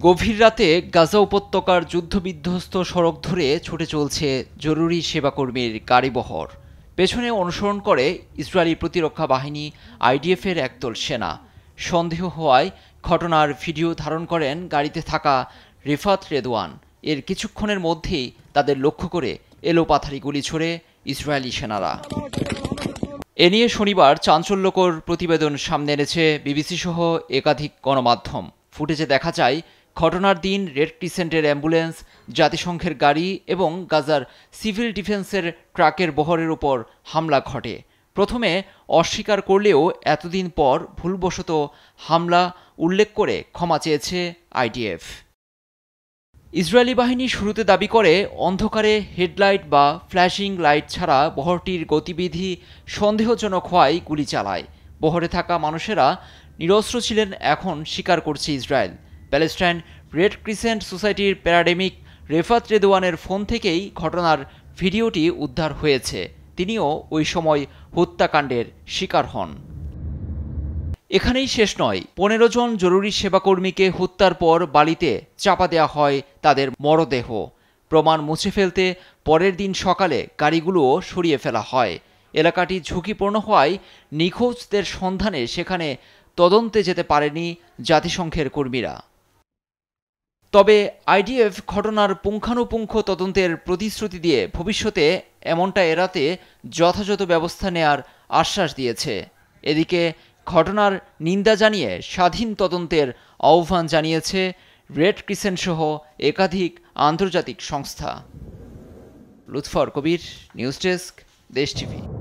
গভীর রাতে গাজা উপত্যকার যুদ্ধবিধ্বস্ত সড়ক ধরে ছুটে চলছে জরুরি সেবাকর্মীর গাড়িবহর। পেছনে অনুসরণ করে ইসরায়েলি প্রতিরক্ষা বাহিনী আইডিএফের একদল সেনা। সন্দেহ হওয়ায় ঘটনার ভিডিও ধারণ করেন গাড়িতে থাকা রিফাত রেদওয়ান। এর কিছুক্ষণের মধ্যেই তাদের লক্ষ্য করে এলোপাথারি গুলি ছোড়ে ইসরায়েলি সেনারা। এ নিয়ে শনিবার চাঞ্চল্যকর প্রতিবেদন সামনে এনেছে বিবিসি সহ একাধিক গণমাধ্যম। ফুটেজে দেখা যায় ঘটনার দিন রেড ক্রিসেন্টের অ্যাম্বুলেন্স, জাতিসংঘের গাড়ি এবং গাজার সিভিল ডিফেন্সের ট্রাকের বহরের উপর হামলা ঘটে। প্রথমে অস্বীকার করলেও এতদিন পর ভুলবশত হামলা উল্লেখ করে ক্ষমা চেয়েছে আইডিএফ। ইসরায়েলি বাহিনী শুরুতে দাবি করে অন্ধকারে হেডলাইট বা ফ্ল্যাশিং লাইট ছাড়া বহরটির গতিবিধি সন্দেহজনক হওয়ায় গুলি চালায়। বহরে থাকা মানুষেরা নিরস্ত্র ছিলেন, এখন স্বীকার করছে ইসরায়েল। প্যালেস্টাইন রেড ক্রিসেন্ট সোসাইটির প্যারাডেমিক রেফাত রেদওয়ানের ফোন থেকেই ঘটনার ভিডিওটি উদ্ধার হয়েছে। তিনিও ওই সময় হত্যাকাণ্ডের শিকার হন। এখানেই শেষ নয়, 15 জন জরুরি সেবাকর্মীকে হত্যার পর বালিতে চাপা দেওয়া হয় তাদের মরদেহ। প্রমাণ মুছে ফেলতে পরের দিন সকালে গাড়িগুলোও সরিয়ে ফেলা হয়। এলাকাটি ঝুঁকিপূর্ণ হওয়ায় নিখোঁজদের সন্ধানে সেখানে তদন্তে যেতে পারেনি জাতিসংঘের কর্মীরা। তবে আইডিএফ ঘটনার পুঙ্খানুপুঙ্খ তদন্তের প্রতিশ্রুতি দিয়ে ভবিষ্যতে এমনটা এড়াতে যথাযথ ব্যবস্থা নেয়ার আশ্বাস দিয়েছে। এদিকে ঘটনার নিন্দা জানিয়ে স্বাধীন তদন্তের আহ্বান জানিয়েছে রেড ক্রিসেন্ট সহ একাধিক আন্তর্জাতিক সংস্থা। লুৎফর কবির, নিউজ ডেস্ক, দেশ টিভি।